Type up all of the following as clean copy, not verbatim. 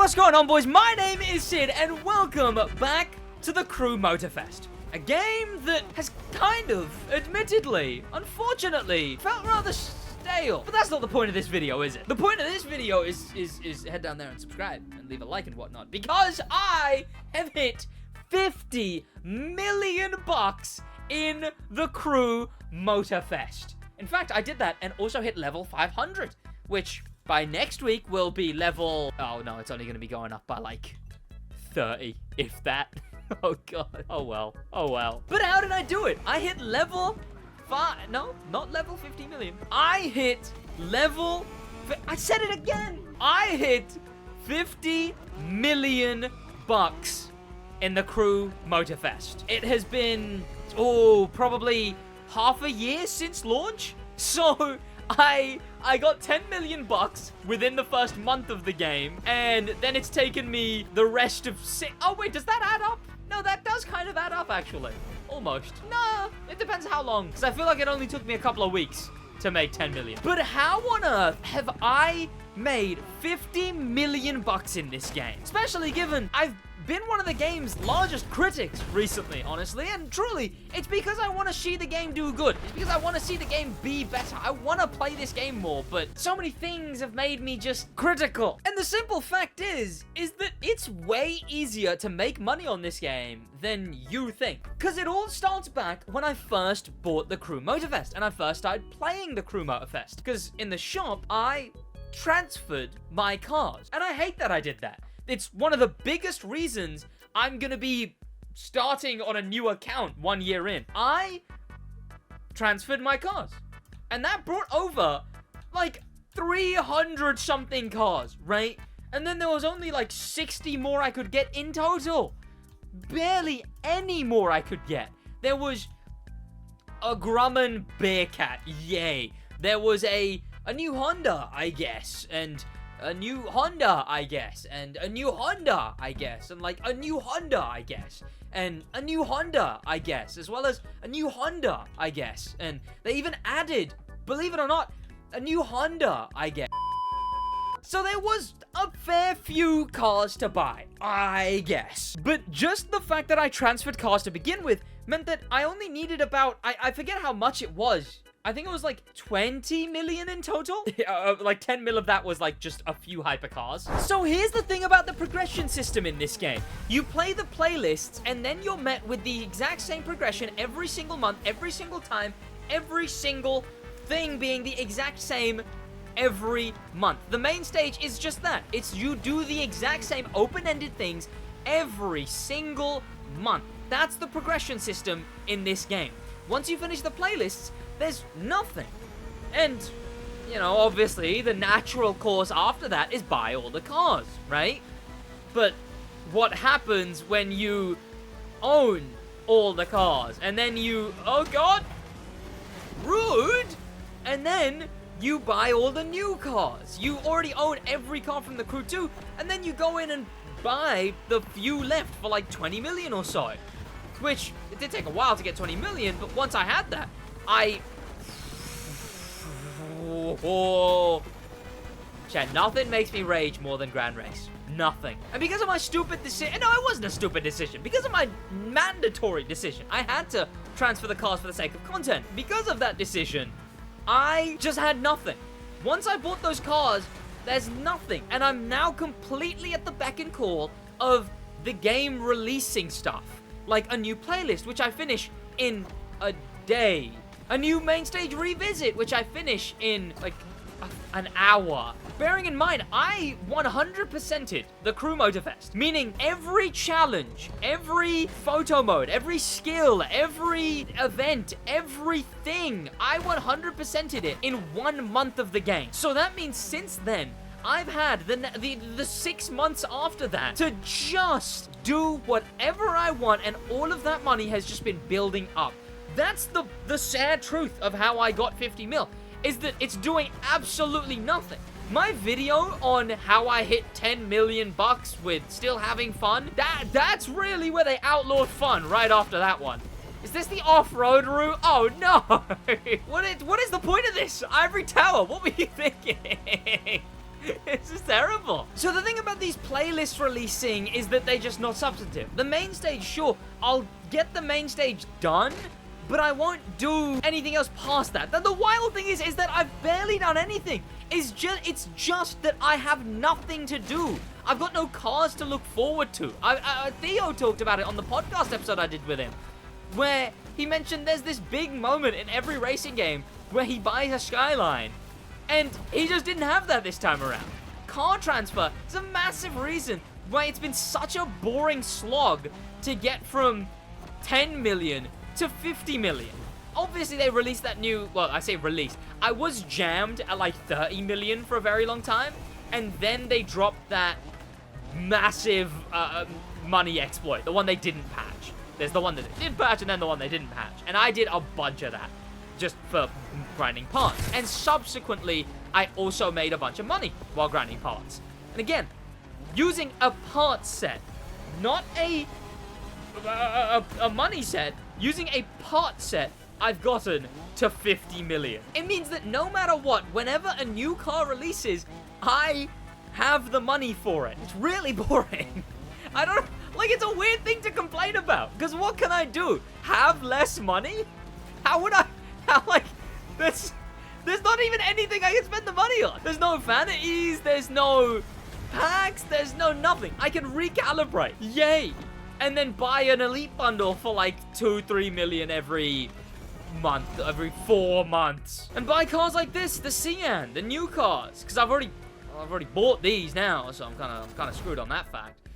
What's going on, boys? My name is Sid, and welcome back to the Crew Motorfest. A game that has kind of, admittedly, unfortunately, felt rather stale. But that's not the point of this video, is it? The point of this video is head down there and subscribe and leave a like and whatnot, because I have hit 50 million bucks in the Crew Motorfest. In fact, I did that and also hit level 500, which by next week will be level... Oh, no, it's only going to be going up by, like, 30, if that. Oh, God. Oh, well. Oh, well. But how did I do it? I hit level 5... No, not level 50 million. I hit level... I said it again! I hit 50 million bucks in the Crew Motorfest. It has been, probably half a year since launch. So I got 10 million bucks within the first month of the game, and then it's taken me the rest of oh wait, does that add up? No, that does kind of add up, actually. Almost. No, it depends how long, because I feel like it only took me a couple of weeks to make 10 million. But how on earth have I made 50 million bucks in this game? Especially given I've been one of the game's largest critics recently, honestly, and truly, it's because I want to see the game do good. It's because I want to see the game be better. I want to play this game more, but so many things have made me just critical. And the simple fact is that it's way easier to make money on this game than you think. Because it all starts back when I first bought the Crew Motorfest, and I first started playing the Crew Motorfest. Because in the shop, I transferred my cars, and I hate that I did that. It's one of the biggest reasons I'm gonna be starting on a new account 1 year in. I transferred my cars, and that brought over like 300 something cars, right? And then there was only like 60 more I could get in total. Barely any more I could get. There was a Grumman Bearcat, yay. There was a new Honda, I guess, and a new Honda, I guess, and a new Honda, I guess, and like a new Honda, I guess, and a new Honda, I guess, as well as a new Honda, I guess, and they even added, believe it or not, a new Honda, I guess. So there was a fair few cars to buy, I guess. But just the fact that I transferred cars to begin with meant that I only needed about, I forget how much it was. I think it was like 20 million in total. Like 10 mil of that was like just a few hypercars. So here's the thing about the progression system in this game. You play the playlists, and then you're met with the exact same progression every single month, every single time, every single thing being the exact same every month. The main stage is just that. It's you do the exact same open-ended things every single month. That's the progression system in this game. Once you finish the playlists, there's nothing. And, you know, obviously, the natural course after that is buy all the cars, right? But what happens when you own all the cars? And then you, oh god, rude! And then you buy all the new cars. You already own every car from the Crew 2, and then you go in and buy the few left for like 20 million or so. Which, it did take a while to get 20 million, but once I had that, Chat, nothing makes me rage more than Grand Race. Nothing. And because of my stupid decision, no, it wasn't a stupid decision. Because of my mandatory decision, I had to transfer the cars for the sake of content. Because of that decision, I just had nothing. Once I bought those cars, there's nothing. And I'm now completely at the beck and call of the game releasing stuff. Like a new playlist, which I finish in a day. A new main stage revisit, which I finish in like an hour. Bearing in mind, I 100%ed the Crew Motorfest, meaning every challenge, every photo mode, every skill, every event, everything, I 100%ed it in 1 month of the game. So that means since then, I've had the 6 months after that to just do whatever I want, and all of that money has just been building up. That's the sad truth of how I got 50 mil, is that it's doing absolutely nothing. My video on how I hit 10 million bucks with still having fun, that's really where they outlawed fun right after that one. Is this the off-road route? Oh no! What is the point of this? Ivory Tower, what were you thinking? This is terrible. So the thing about these playlists releasing is that they're just not substantive. The main stage, sure, I'll get the main stage done, but I won't do anything else past that. The wild thing is that I've barely done anything. It's just that I have nothing to do. I've got no cars to look forward to. Theo talked about it on the podcast episode I did with him, where he mentioned there's this big moment in every racing game where he buys a Skyline, and he just didn't have that this time around. Car transfer is a massive reason why it's been such a boring slog to get from 10 million to 50 million. Obviously, they released that new, well, I say released. I was jammed at like 30 million for a very long time, and then they dropped that massive money exploit, the one they didn't patch. There's the one that they did patch and then the one they didn't patch. And I did a bunch of that just for grinding parts. And subsequently, I also made a bunch of money while grinding parts. And again, using a parts set, not a money set, using a part set, I've gotten to 50 million. It means that no matter what, whenever a new car releases, I have the money for it. It's really boring. I don't, like, it's a weird thing to complain about, because what can I do? Have less money? How would I, there's not even anything I can spend the money on. There's no vanities, there's no packs, there's no nothing. I can recalibrate, yay. And then buy an elite bundle for like 2-3 million every month, every 4 months. And buy cars like this, the Cyan, the new cars, because I've already bought these now, so I'm kind of screwed on that fact.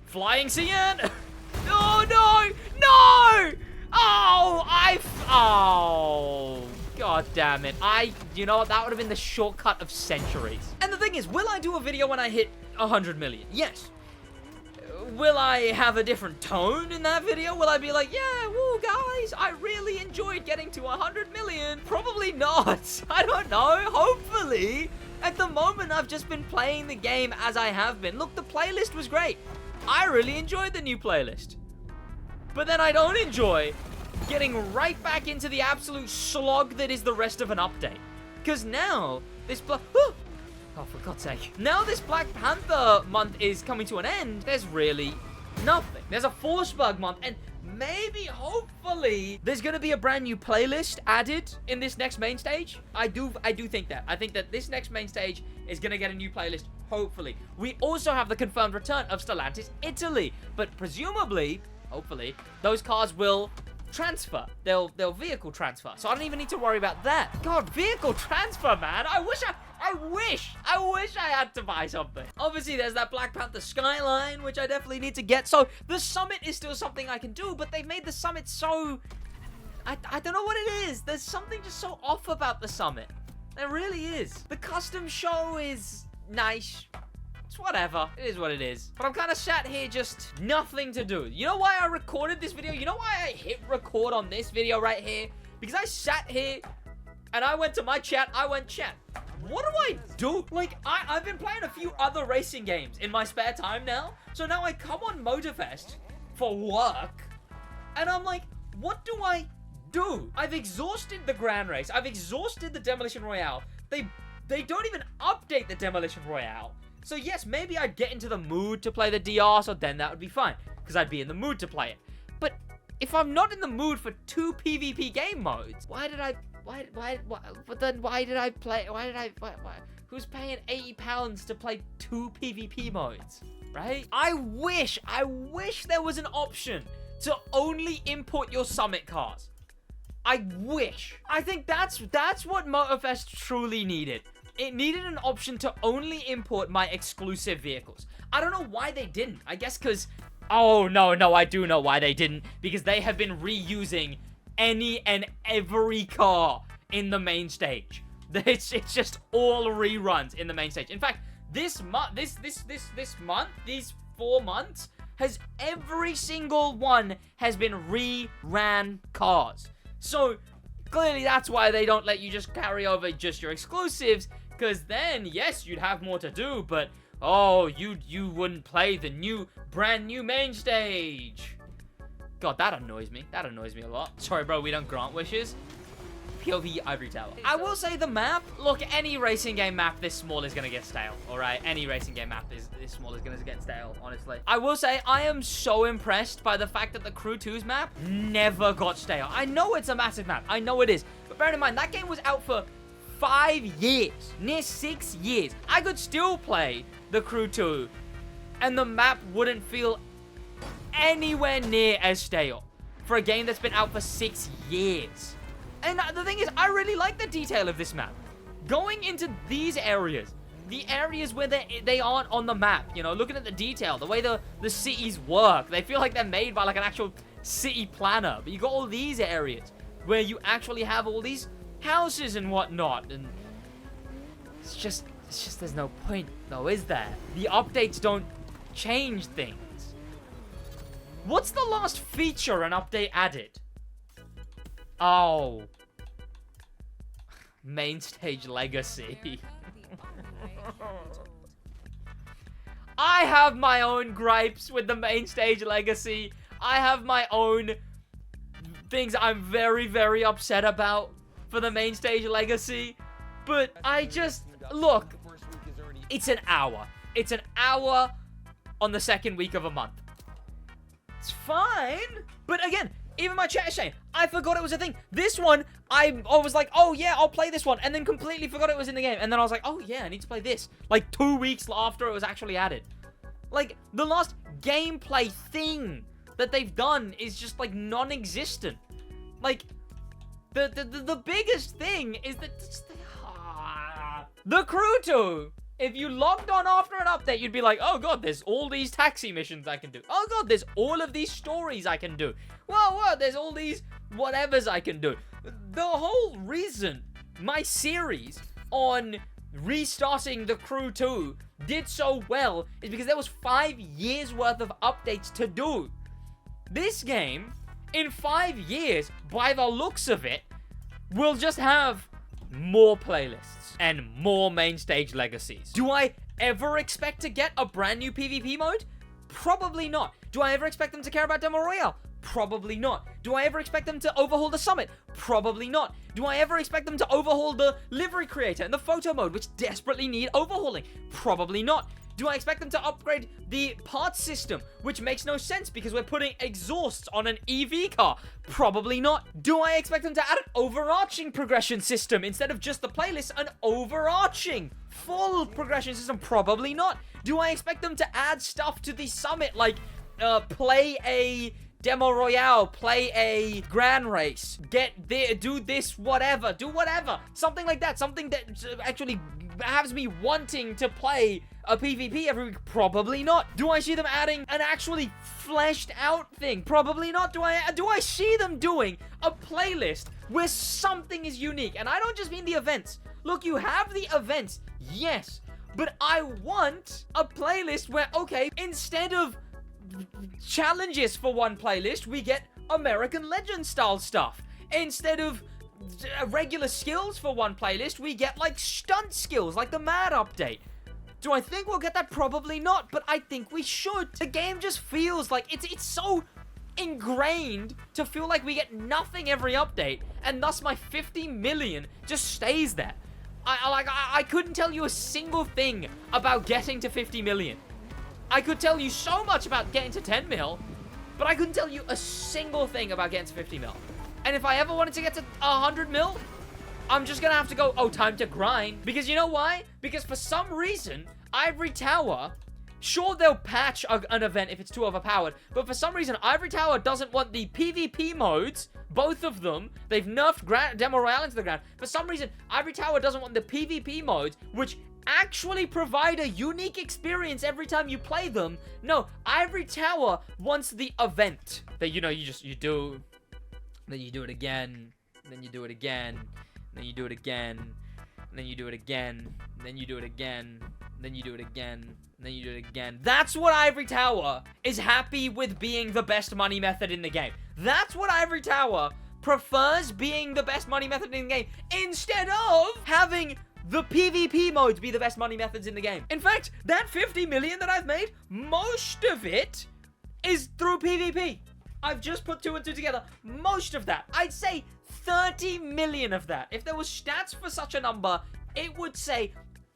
Flying Cyan. No. Oh, god damn it. You know what, that would have been the shortcut of centuries. And the thing is, will I do a video when I hit 100 million? Yes. Will I have a different tone in that video? Will I be like, yeah, woo, guys, I really enjoyed getting to 100 million? Probably not. I don't know. Hopefully. At the moment, I've just been playing the game as I have been. Look, the playlist was great. I really enjoyed the new playlist. But then I don't enjoy getting right back into the absolute slog that is the rest of an update. Because now, this oh, for God's sake. Now this Black Panther month is coming to an end, there's really nothing. There's a Force Bug month, and maybe, hopefully, there's gonna be a brand new playlist added in this next main stage. I do think that. I think that this next main stage is gonna get a new playlist, hopefully. We also have the confirmed return of Stellantis Italy, but presumably, hopefully, those cars will transfer. They'll vehicle transfer. So I don't even need to worry about that. God, vehicle transfer, man. I wish I had to buy something. Obviously, there's that Black Panther Skyline, which I definitely need to get. So the Summit is still something I can do, but they've made the Summit so... I don't know what it is. There's something just so off about the Summit. There really is. The custom show is nice. It's whatever. It is what it is. But I'm kind of sat here just nothing to do. You know why I recorded this video? You know why I hit record on this video right here? Because I sat here and I went to my chat. I went, chat, what do I do? Like, I've been playing a few other racing games in my spare time now. So now I come on Motorfest for work. And I'm like, what do I do? I've exhausted the Grand Race. I've exhausted the Demolition Royale. They don't even update the Demolition Royale. So yes, maybe I'd get into the mood to play the DR, so then that would be fine, because I'd be in the mood to play it. But if I'm not in the mood for 2 PvP game modes, why, who's paying £80 to play 2 PvP modes, right? I wish there was an option to only import your Summit cars. I wish. I think that's what Motorfest truly needed. It needed an option to only import my exclusive vehicles. I don't know why they didn't. I guess because... Oh, no, I do know why they didn't. Because they have been reusing any and every car in the main stage. It's just all reruns in the main stage. In fact, this month, these 4 months, every single one has been reran cars. So, clearly that's why they don't let you just carry over just your exclusives. Because then, yes, you'd have more to do, but, oh, you wouldn't play the brand new main stage. God, that annoys me. That annoys me a lot. Sorry, bro, we don't grant wishes. POV Ivory Tower. I will say the map, look, any racing game map this small is gonna get stale, all right? Any racing game map this small is gonna get stale, honestly. I will say I am so impressed by the fact that the Crew 2's map never got stale. I know it's a massive map. I know it is. But bear in mind, that game was out for 5 years, near 6 years. I could still play the Crew 2, and the map wouldn't feel anywhere near as stale for a game that's been out for 6 years. And the thing is, I really like the detail of this map. Going into these areas, the areas where they aren't on the map, you know, looking at the detail, the way the cities work, they feel like they're made by like an actual city planner. But you got all these areas where you actually have all these houses and whatnot, and it's just there's no point though, is there? The updates don't change things. What's the last feature an update added? Oh. Main stage legacy. I have my own gripes with the main stage legacy. I have my own things I'm very, very upset about for the main stage legacy. But I just, look, it's an hour. It's an hour on the second week of a month. It's fine. But again, even my chat is saying, I forgot it was a thing. This one, I was like, oh yeah, I'll play this one. And then completely forgot it was in the game. And then I was like, oh yeah, I need to play this. Like 2 weeks after it was actually added. Like, the last gameplay thing that they've done is just like non-existent. Like, the biggest thing is that the Crew 2. If you logged on after an update, you'd be like, oh god, there's all these taxi missions I can do. Oh god, there's all of these stories I can do. Well, there's all these whatevers I can do. The whole reason my series on restarting the Crew 2 did so well is because there was 5 years worth of updates to do. This game, in 5 years, by the looks of it, will just have more playlists and more main stage legacies. Do I ever expect to get a brand new PvP mode? Probably not. Do I ever expect them to care about Demo Royale? Probably not. Do I ever expect them to overhaul the summit? Probably not. Do I ever expect them to overhaul the livery creator and the photo mode, which desperately need overhauling? Probably not. Do I expect them to upgrade the parts system, which makes no sense because we're putting exhausts on an EV car? Probably not. Do I expect them to add an overarching progression system instead of just the playlist, an overarching full progression system? Probably not. Do I expect them to add stuff to the summit like play a Demo Royale, play a Grand Race, do this, whatever, do whatever, something like that, something that actually has me wanting to play a PvP every week? Probably not. Do I see them adding an actually fleshed out thing? Probably not. Do I see them doing a playlist where something is unique? And I don't just mean the events. Look, you have the events, yes, but I want a playlist where, okay, instead of challenges for one playlist, we get American Legend style stuff. Instead of regular skills for one playlist, we get like stunt skills, like the Mad update. Do I think we'll get that? Probably not, but I think we should. The game just feels like it's so ingrained to feel like we get nothing every update, and thus my 50 million just stays there. I couldn't tell you a single thing about getting to 50 million. I could tell you so much about getting to 10 mil, but I couldn't tell you a single thing about getting to 50 mil. And if I ever wanted to get to 100 mil, I'm just gonna have to go, oh, time to grind. Because you know why? Because for some reason, Ivory Tower, sure, they'll patch an event if it's too overpowered, but for some reason, Ivory Tower doesn't want the PvP modes, both of them. They've nerfed Demo Royale into the ground. For some reason, Ivory Tower doesn't want the PvP modes, which actually provide a unique experience every time you play them. No, Ivory Tower wants the event that, you know, you do, then you do it again, then you do it again, then you do it again, then you do it again, then you do it again, then you do it again, then you do it again. That's what Ivory Tower is happy with being the best money method in the game. That's what Ivory Tower prefers being the best money method in the game, instead of having the PvP modes be the best money methods in the game. In fact, that 50 million that I've made, most of it is through PvP. I've just put 2 and 2 together. Most of that, I'd say 30 million of that. If there was stats for such a number, it would say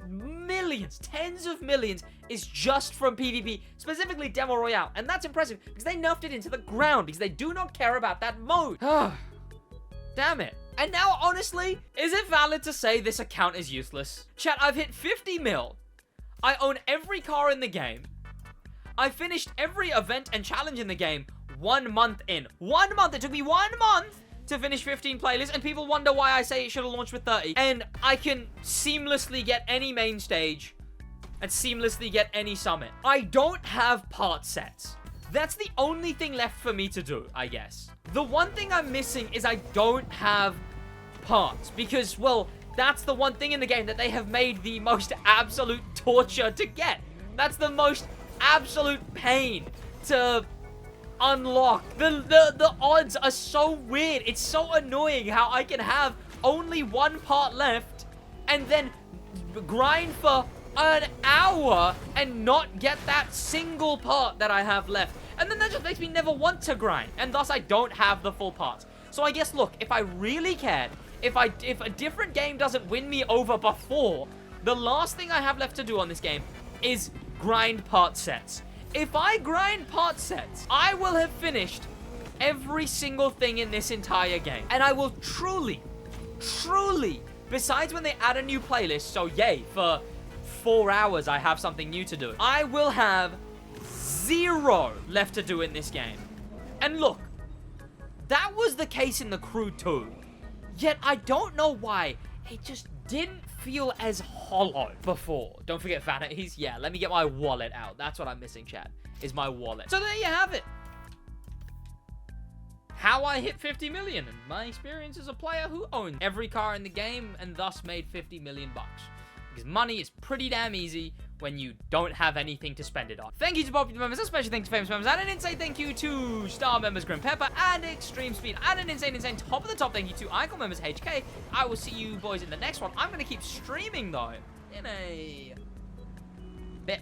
millions, tens of millions is just from PvP, specifically Demo Royale. And that's impressive because they nerfed it into the ground because they do not care about that mode. Damn it. And now, honestly, is it valid to say this account is useless? Chat, I've hit 50 mil. I own every car in the game. I finished every event and challenge in the game 1 month in. 1 month. It took me 1 month to finish 15 playlists, and people wonder why I say it should have launched with 30. And I can seamlessly get any main stage and seamlessly get any summit. I don't have part sets. That's the only thing left for me to do, I guess. The one thing I'm missing is I don't have parts because, well, that's the one thing in the game that they have made the most absolute torture to get. That's the most absolute pain to unlock. The odds are so weird. It's so annoying how I can have only one part left and then grind for an hour and not get that single part that I have left. And then that just makes me never want to grind, and thus I don't have the full parts. So I guess, look, if I really cared, if a different game doesn't win me over before, the last thing I have left to do on this game is grind part sets. If I grind part sets, I will have finished every single thing in this entire game. And I will truly, besides when they add a new playlist, so yay, for 4 hours I have something new to do, I will have 0 left to do in this game. And look, that was the case in the Crew too. Yet I don't know why it just didn't feel as hollow before. Don't forget vanities. Yeah, let me get my wallet out. That's what I'm missing, chat, is my wallet. So there you have it. How I hit 50 million and my experience as a player who owned every car in the game and thus made 50 million bucks. Because money is pretty damn easy when you don't have anything to spend it on. Thank you to popular members, especially thanks to famous members, and an insane thank you to star members Grim Pepper and Extreme Speed, and an insane top of the top thank you to Icon members HK. I will see you boys in the next one. I'm going to keep streaming though in a bit.